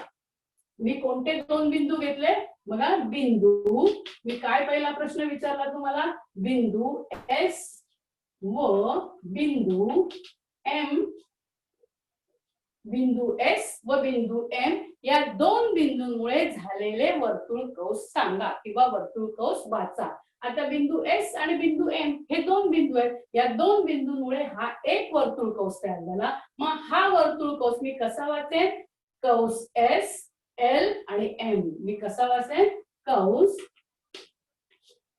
A: मी कोणते दोन बिंदू घेतले बघा, बिंदू, मी काय पहिला प्रश्न विचारला तुम्हाला, बिंदू एस व बिंदू एम, बिंदू एस व बिंदू एम या दोन बिंदूंमुळे झालेले वर्तुळ कौस सांगा किंवा वर्तुळ कौस वाचा. आता बिंदू एस आणि बिंदू एम हे दोन बिंदू आहेत, या दोन बिंदूंमुळे हा एक वर्तुळ कौस तयार झाला. मग हा वर्तुळ कौस मी कसा वाचेन, कौस एस, एल आणि एम, मी कसा वाचेन, कौस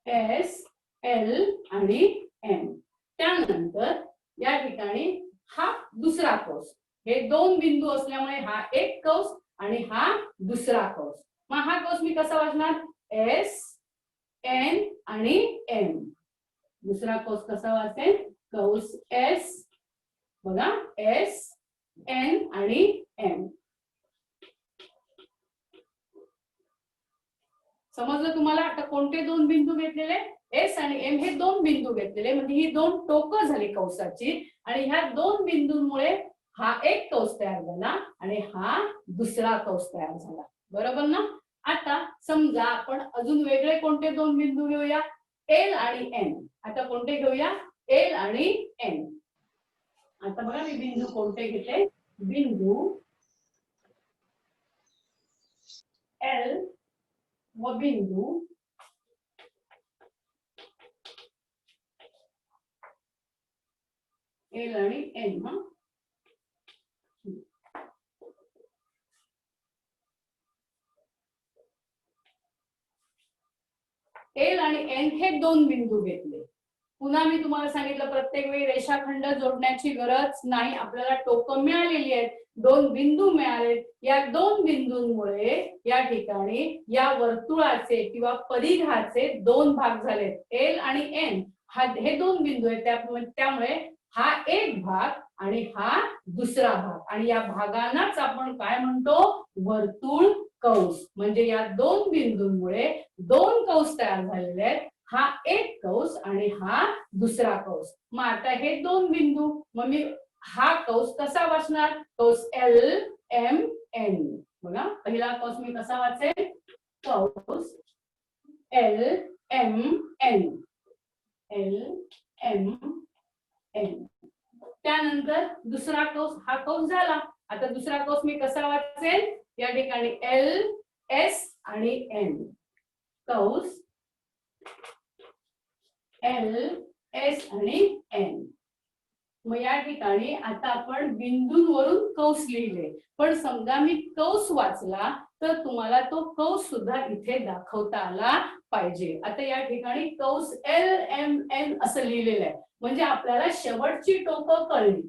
A: एस, एल आणि एम. त्यानंतर या ठिकाणी हा दुसरा कौस, हे दोन बिंदू असल्यामुळे हा एक कौस आणि हा दुसरा कौस. मग हा कौस मी कसा वाचणार, एस, एन आणि एम. दुसरा कौस कसा वाचेल, कौस एस, बघा एस, एन आणि एम. समजलं तुम्हाला. आता कोणते दोन बिंदू घेतलेले, एस आणि एम हे दोन बिंदू घेतलेले, म्हणजे ही दोन टोकं झाली कौसाची, आणि ह्या दोन बिंदूंमुळे हा एक कौस तयार झाला आणि हा दुसरा कौस तयार झाला, बरोबर ना. आता समजा आपण अजून वेगळे कोणते दोन बिंदू घेऊया, एल आणि एन. आता कोणते घेऊया, एल आणि एन. आता बघा मी बिंदू कोणते घेते, बिंदू एल व बिंदू एल आणि एन. एल आणि एन हे दोन बिंदू घेतले, पुन्हा मी तुम्हाला सांगितलं प्रत्येक वेळी रेषाखंड जोडण्याची गरज नाही, आपल्याला टोकं मिळालेली आहेत, 2 बिंदू मिळाले, या 2 बिंदूंमुळे या ठिकाणी या वर्तुळाचे किंवा परिघाचे 2 भाग झालेत, एल आणि एन हे 2 बिंदू आहेत, त्यामुळे हा एक भाग आणि हा दुसरा भाग, आणि या भागांनाच आपण काय म्हणतो, वर्तुळ कंस. म्हणजे या 2 बिंदूंमुळे 2 कंस तयार झालेले आहेत, हा एक कंस आणि हा दुसरा कंस. मग आता हे 2 बिंदू, मग मी हा कंस कसा वाचणार, कंस एल एम एन. बघा पहिला कंस मी कसा वाचेल, कंस L M N, L M N. त्यानंतर दुसरा कंस, हा कंस झाला, आता दुसरा कंस मी कसा वाचेल, या ठिकाणी एल एस आणि एन, कंस एल एस आणि एन. मग या ठिकाणी आता आपण बिंदूंवरून कंस लिहिले, पण समजा मी कंस वाचला तर तुम्हाला तो कंस सुद्धा इथे दाखवता आला पाहिजे. आता या ठिकाणी कंस एल एम एन असं लिहिलेलं आहे, म्हणजे आपल्याला शेवटची टोकं कळली.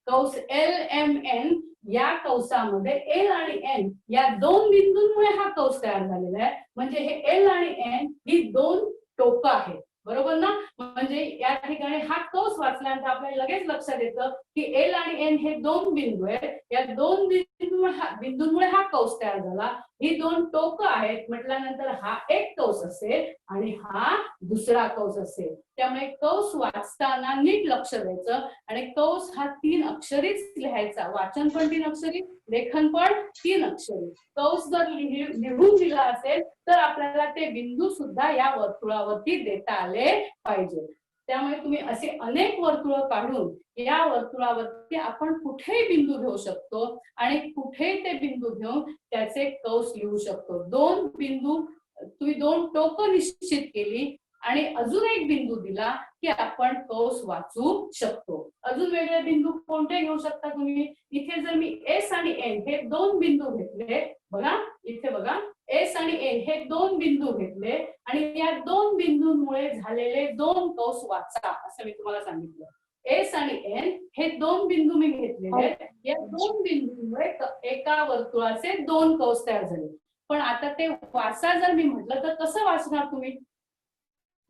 A: कंस एल एम एन, या कंसामध्ये एल आणि एन या 2 बिंदूंमुळे हा कंस तयार झालेला आहे, म्हणजे हे एल आणि एन ही 2 टोकं आहेत, बरोबर ना. म्हणजे या ठिकाणी हा कंस वाचल्यानंतर आपल्याला लगेच लक्षात येतं की एल आणि एन हे 2 बिंदू आहेत, या 2 बिंदूंमुळे हा कंस तयार झाला, ही 2 टोकं आहेत म्हटल्यानंतर हा एक कंस असेल आणि हा दुसरा कंस असेल. त्यामुळे कंस वाचताना नीट लक्ष द्यायचं, आणि कंस हा 3 अक्षरीच लिहायचा, वाचन पण 3 अक्षरी, लेखन पण 3 अक्षरी. कंस जर लिहून दिला असेल तर आपल्याला ते बिंदू सुद्धा या वर्तुळावरती देता आले पाहिजे. त्यामुळे तुम्ही असे अनेक वर्तुळ काढून या वर्तुळावरती आपण कुठेही बिंदू घेऊ शकतो आणि कुठे ते बिंदू घेऊन त्याचे कंस लिहू शकतो. 2 बिंदू तुम्ही 2 टोकं निश्चित केली आणि अजून एक बिंदू दिला की आपण कंस वाचू शकतो. अजून वेगळे बिंदू कोणते घेऊ शकता तुम्ही, इथे जर मी एस आणि एन हे 2 बिंदू घेतले, बघा इथे बघा एस आणि एन हे 2 बिंदू घेतले आणि या 2 बिंदूंमुळे झालेले 2 कंस वाचा असं मी तुम्हाला सांगितलं. एस आणि एन हे 2 बिंदू मी घेतलेले आहेत, या 2 बिंदूंमुळे एका वर्तुळाचे 2 कंस तयार झाले. पण आता ते वाचा जर मी म्हटलं तर कसं वाचणार तुम्ही,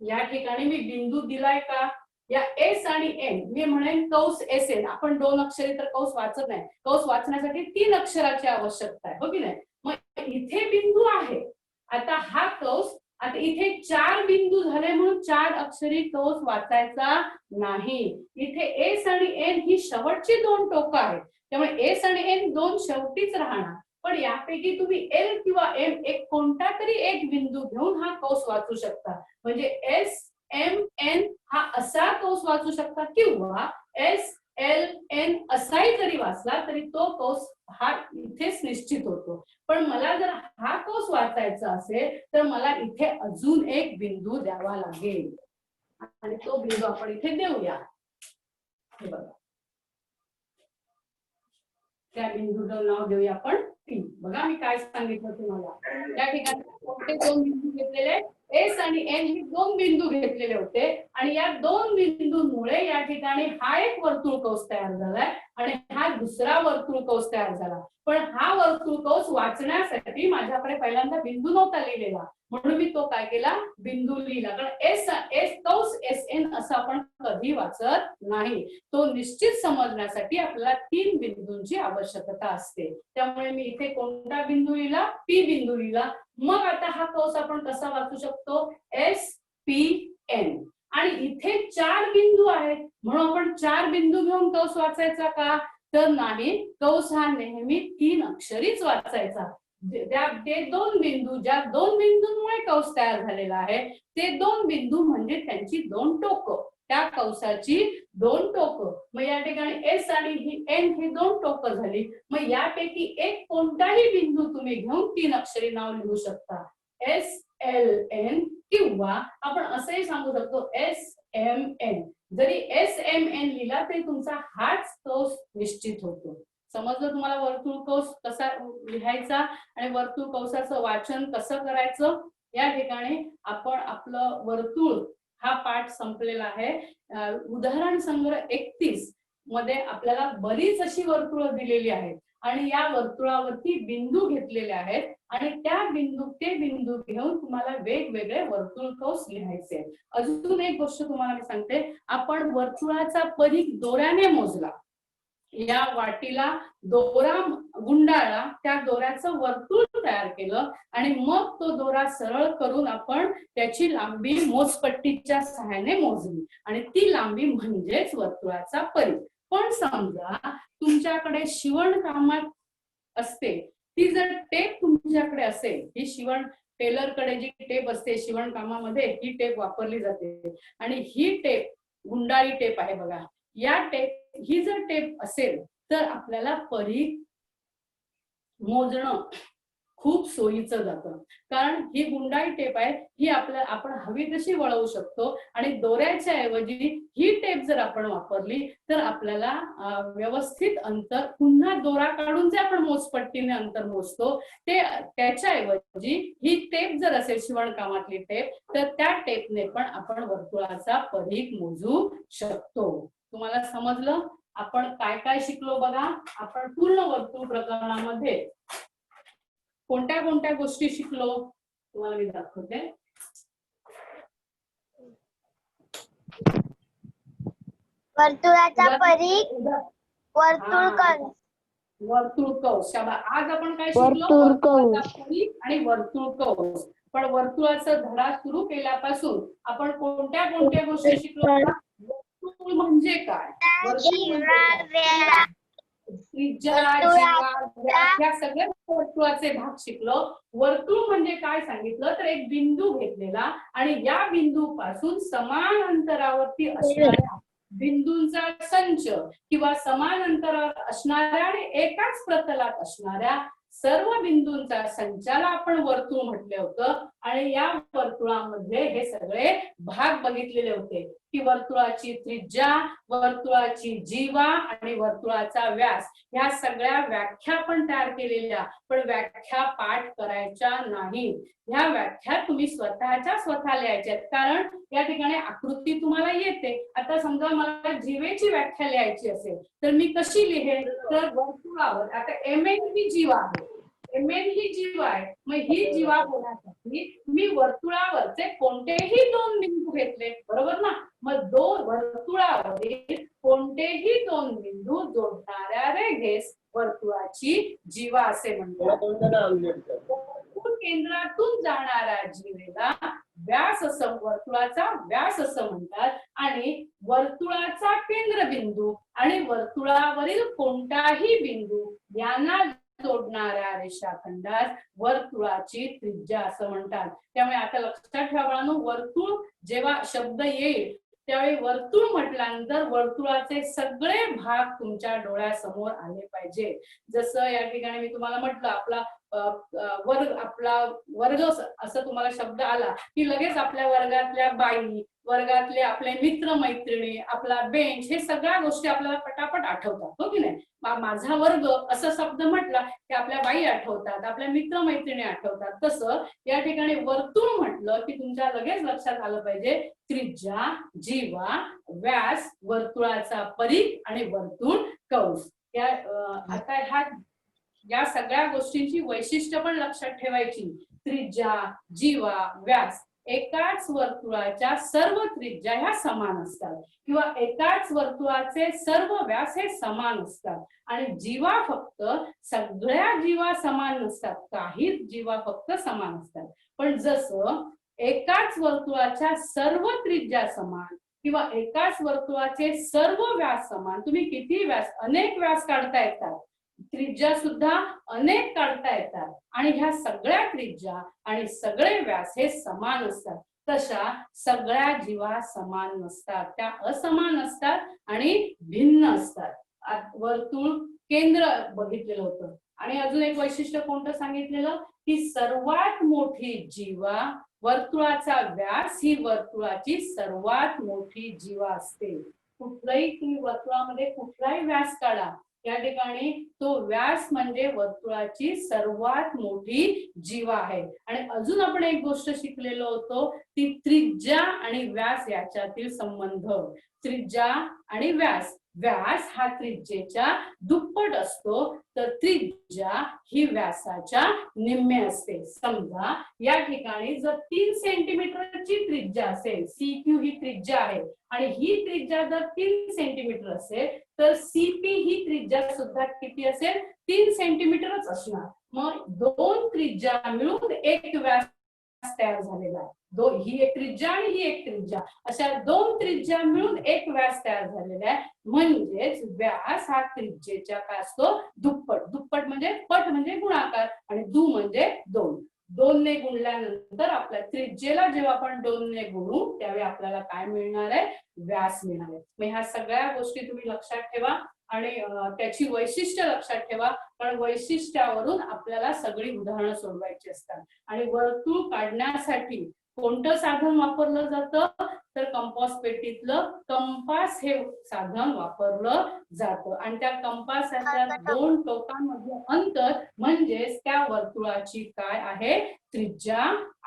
A: या ठिकाणी मी बिंदू दिलाय का, या एस आणि एन मी म्हणेन कंस एस एन, आपण 2 अक्षरी तर कंस वाचत नाही, कंस वाचण्यासाठी 3 अक्षराची आवश्यकता आहे, हो की नाही. मग इथे बिंदू आहे, आता हा कंस, आता इथे 4 बिंदू झाले म्हणून 4 अक्षरी कंस वाचायचा नाही. इथे एस आणि एन ही शेवटची 2 टोकं आहेत, त्यामुळे एस आणि एन 2 शेवटीच राहणार, पण यापैकी तुम्ही एल किंवा एम एक कोणता तरी एक बिंदू घेऊन हा कंस वाचू शकता. म्हणजे एस एम एन हा असा कंस वाचू शकता किंवा एस एल एन असाही जरी वाचला तरी तो कंस हा इथेच निश्चित होतो. पण मला जर हा कंस वाचायचा असेल तर मला इथे अजून एक बिंदू द्यावा लागेल आणि तो बिंदू आपण इथे देऊया. हे बघा, त्या बिंदूचं नाव देऊया आपण टी. बघा मी काय सांगितलं तुम्हाला, त्या ठिकाणी कोणते 2 बिंदू घेतलेले, एस आणि एन हे 2 बिंदू घेतलेले होते आणि या 2 बिंदूंमुळे या ठिकाणी हा एक वर्तुळ कंस तयार झालाय आणि हा दुसरा वर्तुळ कंस तयार झाला. पण हा वर्तुळ कंस वाचण्यासाठी माझ्याकडे पहिल्यांदा बिंदू नव्हता लिहिलेला, म्हणून मी तो काय केला, बिंदू लिहिला. कारण एस एस कंस एस एन असं आपण कधी वाचत नाही, तो निश्चित समजण्यासाठी आपल्याला 3 बिंदूंची आवश्यकता असते. त्यामुळे मी इथे कोणता बिंदू लिहिला, पी बिंदू लिहिला. मग आता हा कंस आपण कसा वाचू शकतो, एस पी एन, आणि इथे 4 बिंदू आहेत म्हणून आपण 4 बिंदू घेऊन कंस वाचायचा का, तर नाही, कंस हा नेहमी 3 अक्षरीच वाचायचा. ते 2 बिंदू, ज्या 2 बिंदूंमुळे कंस तयार झालेला आहे ते 2 बिंदू म्हणजे त्यांची 2 टोकं, त्या कंसाची 2 टोकं. मग या ठिकाणी एस आणि एन ही 2 टोकं झाली. मग यापैकी एक कोणताही बिंदू तुम्ही घेऊन 3 अक्षरी नाव लिहू शकता, एस एल एन, किंवा आपण असंही सांगू शकतो एस एम एन. जरी एस एम एन लिहिला तरी तुमचा हाच कंस निश्चित होतो. समजलं तुम्हाला वर्तुळ कंस कसा लिहायचा आणि वर्तुळ कंसाचं वाचन कसं करायचं. या ठिकाणी आपण आपलं वर्तुळ हा पाठ संपलेला आहे. उदाहरण संग्रह 31 मध्ये आपल्याला बरीच अशी वर्तुळ दिलेली आहेत आणि या वर्तुळावरती बिंदू घेतलेले आहेत आणि त्या ते बिंदू घेऊन तुम्हाला वेगवेगळे वर्तुळ कंस लिहायचे. अजून एक गोष्ट तुम्हाला मी सांगते, आपण वर्तुळाचा परिघ दोऱ्याने मोजला. या वाटीला दोरा गुंडाळला, त्या दोऱ्याचं वर्तुळ तयार केलं आणि मग तो दोरा सरळ करून आपण त्याची लांबी मोजपट्टीच्या सहाय्याने मोजली आणि ती लांबी म्हणजेच वर्तुळाचा परिघ. पण समजा तुमच्याकडे शिवण कामात असते, ती जर टेप तुमच्याकडे असेल, ही शिवण टेलर कडे जी टेप असते शिवण कामामध्ये, ही टेप वापरली जाते आणि ही टेप गुंडाळी टेप आहे बघा. या टेप ही जर टेप असेल तर आपल्याला परिघ मोजणं खूप सोयीचं जातं, कारण ही गुंडाळी टेप आहे, ही आपण हवी तशी वळवू शकतो आणि दोऱ्याच्या ऐवजी ही टेप जर आपण वापरली तर आपल्याला व्यवस्थित अंतर, पुन्हा दोरा काढून जे आपण मोजपट्टीने अंतर मोजतो ते त्याच्या ऐवजी ही टेप जर असेल शिवण कामातली टेप, तर त्या टेपने पण आपण वर्तुळाचा परिघ मोजू शकतो. तुम्हाला समजलं आपण काय काय शिकलो बघा. आपण पूर्ण वर्तुळ प्रकरणामध्ये कोणत्या कोणत्या गोष्टी शिकलो तुम्हाला मी दाखवते.
B: वर्तुळाचा परिघ, वर्तुळ कंस.
A: वर्तुळ कंस. आज आपण काय शिकलो? वर्तुळाचा परिघ आणि वर्तुळ कंस. पण वर्तुळाचा धडा सुरू केल्यापासून आपण कोणत्या कोणत्या गोष्टी शिकलो? वर्तुळ म्हणजे काय, या सगळ्या वर्तुळाचे भाग शिकलो. वर्तुळ म्हणजे काय सांगितलं तर एक बिंदू घेतलेला आणि या बिंदूपासून समान अंतरावरती असणाऱ्या बिंदूंचा संच किंवा समान अंतरावर असणाऱ्या आणि एकाच प्रतलात असणाऱ्या सर्व बिंदूंचा संचाला आपण वर्तुळ म्हटले होतं. आणि या वर्तुळामध्ये हे सगळे भाग बघितलेले होते की वर्तुळाची त्रिज्या, वर्तुळाची जीवा आणि वर्तुळाचा व्यास, ह्या सगळ्या व्याख्या पण तयार केलेल्या, पण व्याख्या पाठ करायच्या नाही. ह्या व्याख्या तुम्ही स्वतः लिहायच्या, कारण या ठिकाणी आकृती तुम्हाला येते. आता समजा मला जीवेची व्याख्या लिहायची असेल तर मी कशी लिहेन, तर वर्तुळावर आता mn ही जीवा आहे, mn ही जीवा आहे, मग ही जीवा होण्यासाठी मी वर्तुळावरचे कोणतेही दोन बिंदू घेतले, बरोबर ना. मग वर्तुळावरील कोणतेही दोन बिंदू जोडणाऱ्या रेघेस वर्तुळाची जीवा असे म्हणतात. केंद्रातून जाणाऱ्या जीवेला व्यास असं, वर्तुळाचा व्यास असं म्हणतात. आणि वर्तुळाचा केंद्रबिंदू आणि वर्तुळावरील कोणताही बिंदू यांना जोडणाऱ्या रेषाखंडास वर्तुळाची त्रिज्या असं म्हणतात. त्यामुळे आता लक्षात ठेवा, वर्तुळ जेव्हा शब्द येईल त्यावेळी वर्तुळ म्हटल्यानंतर वर्तुळाचे सगळे भाग तुमच्या डोळ्यासमोर आले पाहिजे. जसं या ठिकाणी मी तुम्हाला म्हटलं आपला वर्ग असं तुम्हाला शब्द आला की लगेच आपल्या वर्गातल्या बाई, वर्गातले आपले मित्र मैत्रिणी, आपला बेंच, हे सगळ्या गोष्टी आपल्याला पटापट आठवतात, हो की नाही. माझा वर्ग असं शब्द म्हटला की आपल्या बाई आठवतात, आपल्या मित्र मैत्रिणी आठवतात. तसं या ठिकाणी वर्तुळ म्हटलं की तुमच्या लगेच लक्षात आलं पाहिजे त्रिज्या, जीवा, व्यास, वर्तुळाचा परिघ आणि वर्तुळ कंस. आता या सगळ्या गोष्टींची वैशिष्ट्य पण लक्षात ठेवायची. त्रिज्या, जीवा, व्यास, एकाच वर्तुळाच्या सर्व त्रिज्या ह्या समान असतात किंवा एकाच वर्तुळाचे सर्व व्यास हे समान असतात. आणि जीवा फक्त, सगळ्या जीवा समान नसतात, काही जीवा फक्त समान असतात. पण जसं एकाच वर्तुळाच्या सर्व त्रिज्या समान किंवा एकाच वर्तुळाचे सर्व व्यास समान, तुम्ही किती व्यास, अनेक व्यास काढता येतात, त्रिज्या सुद्धा अनेक काढता येतात आणि ह्या सगळ्या त्रिज्या आणि सगळे व्यास हे समान असतात. तशा सगळ्या जीवा समान नसतात, त्या असमान असतात आणि भिन्न असतात. वर्तुळ केंद्र बघितलेलं होतं. आणि अजून एक वैशिष्ट्य कोणतं सांगितलेलं की सर्वात मोठी जीवा, वर्तुळाचा व्यास ही वर्तुळाची सर्वात मोठी जीवा असते. कुठलाही तुम्ही वर्तुळामध्ये कुठलाही व्यास काढा, या ठिकाणी तो व्यास म्हणजे वर्तुळाची सर्वात मोठी जीवा आहे. आणि अजून आपण एक गोष्ट शिकलेलो होतो ती त्रिज्या आणि व्यास याच्यातील संबंध. त्रिज्या आणि व्यास, व्यास हा त्रिज्येच्या दुप्पट असतो तर त्रिज्या ही व्यासाच्या निम्मे असते. समजा या ठिकाणी जर 3 सेंटीमीटरची त्रिज्या असेल, CQ ही त्रिज्या आहे आणि ही त्रिज्या जर 3 सेंटीमीटर असेल तर CP ही त्रिज्या सुद्धा किती असेल, 3 सेंटीमीटरच असणार. मग दोन त्रिज्या मिळून एक व्यास तयार झालेला आहे. ही एक त्रिज्या आणि ही एक त्रिज्या, अशा दोन त्रिज्या मिळून एक व्यास तयार झालेला आहे. म्हणजेच व्यास हा त्रिज्येच्या काय असतो, दुप्पट. दुप्पट म्हणजे पट म्हणजे गुणाकार आणि दु म्हणजे दोन. 2 ने गुणल्यानंतर आपल्या त्रिज्येला जेव्हा आपण 2 ने गुणू त्यावेळी आपल्याला काय मिळणार आहे, व्यास मिळणार आहे. मग ह्या सगळ्या गोष्टी तुम्ही लक्षात ठेवा आणि त्याची वैशिष्ट्य लक्षात ठेवा, कारण वैशिष्ट्यावरून आपल्याला सगळी उदाहरणं सोडवायची असतात. आणि वर्तुळ काढण्यासाठी कोणतं साधन वापरलं जातं तर कंपास पेटीतलं कंपास हे साधन वापरलं जातं. आणि त्या कंपासाच्या 2 टोकांमध्ये अंतर म्हणजेच त्या वर्तुळाची काय आहे, त्रिज्या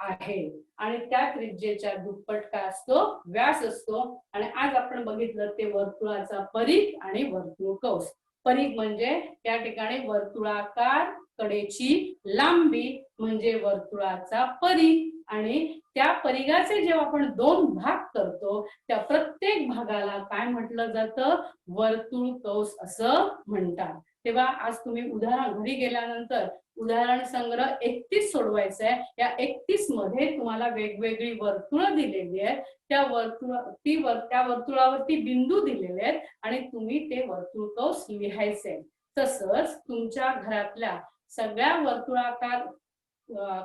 A: आहे. आणि त्या त्रिज्येच्या दुप्पट काय असतो, व्यास असतो. आणि आज आपण बघितलं ते वर्तुळाचा परिघ आणि वर्तुळ कंस. परिघ म्हणजे या ठिकाणी वर्तुळाकार कडेची लांबी म्हणजे वर्तुळाचा परिघ आणि त्या परिघाचे जेव्हा आपण 2 भाग करतो त्या प्रत्येक भागाला काय म्हटलं जातं, वर्तुळ कंस असं म्हणतात. तेव्हा आज तुम्ही उदाहरण घरी गेल्यानंतर उदाहरण संग्रह 31 सोडवायचं आहे. या 31 मध्ये तुम्हाला वेगवेगळी वर्तुळ दिलेली आहेत. त्या वर्तुळावरती बिंदू दिलेले आहेत आणि तुम्ही ते वर्तुळ कंस लिहायचे. तसंच तुमच्या घरातल्या सगळ्या वर्तुळाकार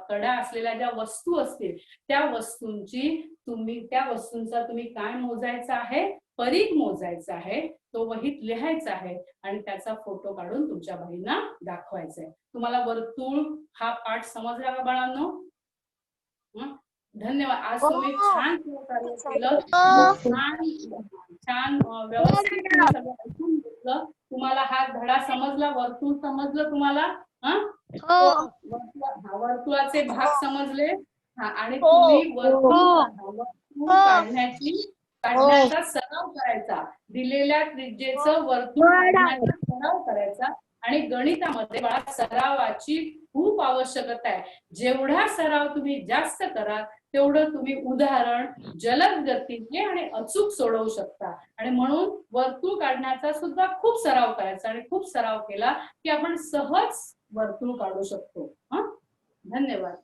A: कडा असलेल्या ज्या वस्तू असतील त्या वस्तूंचा तुम्ही काय मोजायचा आहे, परिघ मोजायचा आहे, तो वहीत लिहायचा आहे आणि त्याचा फोटो काढून तुमच्या बहिणींना दाखवायचा आहे. तुम्हाला वर्तुळ हा पाठ समजला का बाळांनो? धन्यवाद. आज तुम्ही छान कार्य केलं, छान व्यवस्थित तुम्ही सगळं ऐकून घेतलं. तुम्हाला हा धडा समजला, वर्तुळ समजलं तुम्हाला? वर्तुळाचे भाग समजले आणि तुम्ही वर्तुळ काढण्याचा सराव करायचा. दिलेल्या त्रिज्येचं वर्तुळ काढण्याचा सराव करायचा. आणि गणितामध्ये बाळा सरावाची खूप आवश्यकता आहे. जेवढा सराव तुम्ही जास्त कराल तेवढं तुम्ही उदाहरण जलद गतीने आणि अचूक सोडवू शकता. आणि म्हणून वर्तुळ काढण्याचा सुद्धा खूप सराव करायचा आणि खूप सराव केला की आपण सहज वर्तुळ काढू शकतो. धन्यवाद.